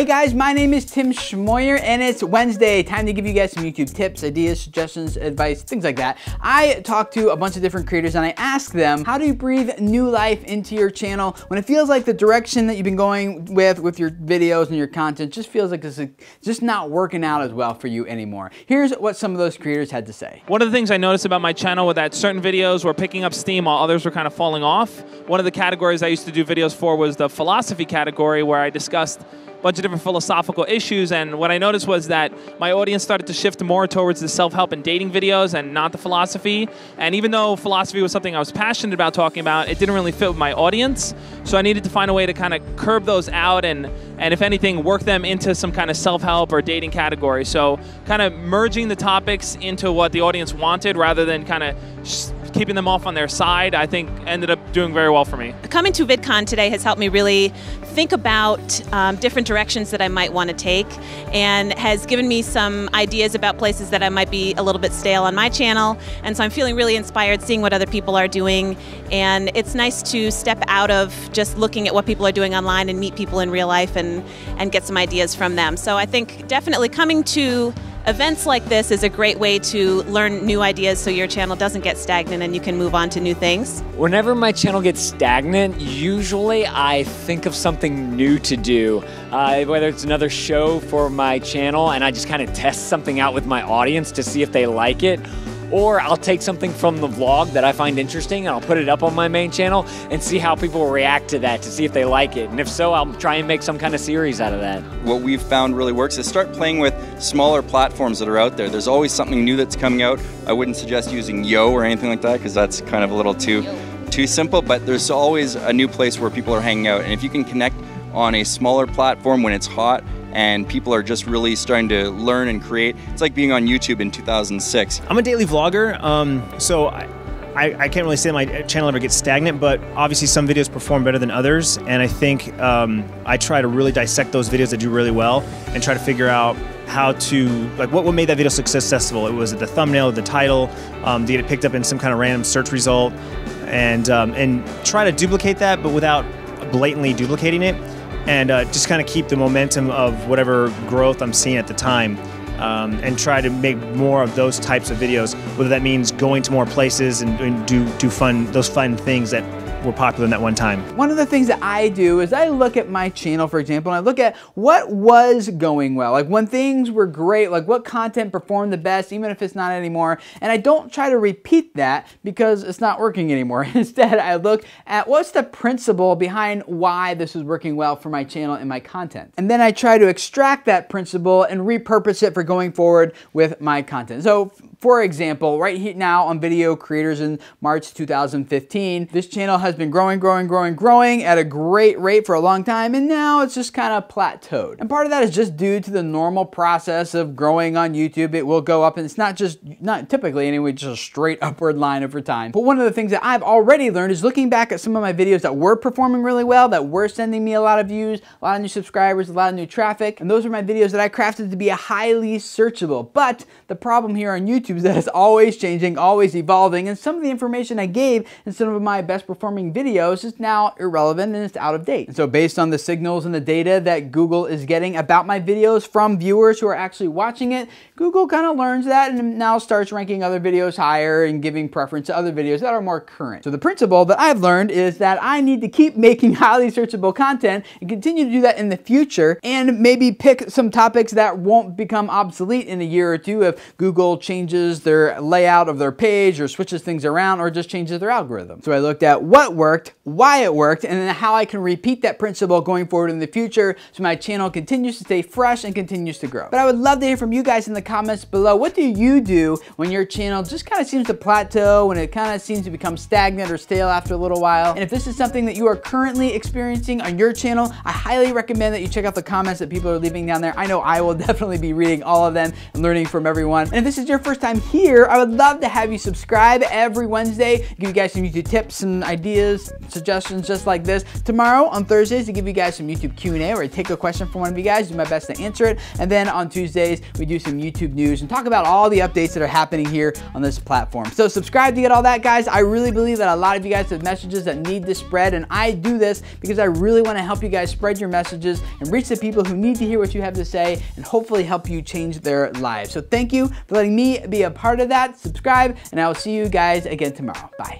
Hey guys, my name is Tim Schmoyer and it's Wednesday. Time to give you guys some YouTube tips, ideas, suggestions, advice, things like that. I talk to a bunch of different creators and I ask them, how do you breathe new life into your channel when it feels like the direction that you've been going with your videos and your content just feels like it's just not working out as well for you anymore? Here's what some of those creators had to say. One of the things I noticed about my channel was that certain videos were picking up steam while others were kind of falling off. One of the categories I used to do videos for was the philosophy category, where I discussed a bunch of different philosophical issues, and what I noticed was that my audience started to shift more towards the self-help and dating videos and not the philosophy. And even though philosophy was something I was passionate about talking about, it didn't really fit with my audience. So I needed to find a way to kind of curb those out and if anything, work them into some kind of self-help or dating category. So kind of merging the topics into what the audience wanted rather than kind of keeping them off on their side, I think ended up doing very well for me. Coming to VidCon today has helped me really think about different directions that I might want to take, and has given me some ideas about places that I might be a little bit stale on my channel. And so I'm feeling really inspired seeing what other people are doing, and it's nice to step out of just looking at what people are doing online and meet people in real life and get some ideas from them. So I think definitely coming to events like this is a great way to learn new ideas so your channel doesn't get stagnant and you can move on to new things. Whenever my channel gets stagnant, usually I think of something new to do. Whether it's another show for my channel and I just kind of test something out with my audience to see if they like it, or I'll take something from the vlog that I find interesting and I'll put it up on my main channel and see how people react to that to see if they like it. And if so, I'll try and make some kind of series out of that. What we've found really works is start playing with smaller platforms that are out there. There's always something new that's coming out. I wouldn't suggest using Yo or anything like that because that's kind of a little too simple, but there's always a new place where people are hanging out. And if you can connect on a smaller platform when it's hot and people are just really starting to learn and create, it's like being on YouTube in 2006. I'm a daily vlogger, so I can't really say my channel ever gets stagnant, but obviously some videos perform better than others, and I think I try to really dissect those videos that do really well and try to figure out how to, like, what made that video successful. It was the thumbnail, the title, to get it picked up in some kind of random search result, and try to duplicate that, but without blatantly duplicating it, and just kind of keep the momentum of whatever growth I'm seeing at the time, and try to make more of those types of videos, whether that means going to more places and do those fun things that were popular in that one time. One of the things that I do is I look at my channel, for example, and I look at what was going well, like when things were great, like what content performed the best, even if it's not anymore, and I don't try to repeat that because it's not working anymore. Instead, I look at what's the principle behind why this is working well for my channel and my content. And then I try to extract that principle and repurpose it for going forward with my content. So, for example, right here now on Video Creators in March 2015, this channel has been growing at a great rate for a long time, and now it's just kind of plateaued. And part of that is just due to the normal process of growing on YouTube. It will go up, and it's not typically anyway, just a straight upward line over time. But one of the things that I've already learned is looking back at some of my videos that were performing really well, that were sending me a lot of views, a lot of new subscribers, a lot of new traffic, and those are my videos that I crafted to be highly searchable. But the problem here on YouTube is that it's always changing, always evolving, and some of the information I gave in some of my best performing videos is now irrelevant and it's out of date. And so based on the signals and the data that Google is getting about my videos from viewers who are actually watching it, Google kind of learns that and now starts ranking other videos higher and giving preference to other videos that are more current. So the principle that I've learned is that I need to keep making highly searchable content and continue to do that in the future, and maybe pick some topics that won't become obsolete in a year or two if Google changes their layout of their page or switches things around or just changes their algorithm. So I looked at what worked, why it worked, and then how I can repeat that principle going forward in the future so my channel continues to stay fresh and continues to grow. But I would love to hear from you guys in the comments below. What do you do when your channel just kind of seems to plateau, when it kind of seems to become stagnant or stale after a little while? And if this is something that you are currently experiencing on your channel, I highly recommend that you check out the comments that people are leaving down there. I know I will definitely be reading all of them and learning from everyone. And if this is your first time time here, I would love to have you subscribe every Wednesday, give you guys some YouTube tips and ideas, suggestions just like this. Tomorrow on Thursdays, to give you guys some YouTube Q&A, where I take a question from one of you guys, do my best to answer it. And then on Tuesdays, we do some YouTube news and talk about all the updates that are happening here on this platform. So subscribe to get all that, guys. I really believe that a lot of you guys have messages that need to spread, and I do this because I really want to help you guys spread your messages and reach the people who need to hear what you have to say and hopefully help you change their lives. So thank you for letting me be a part of that. Subscribe, and I will see you guys again tomorrow. Bye.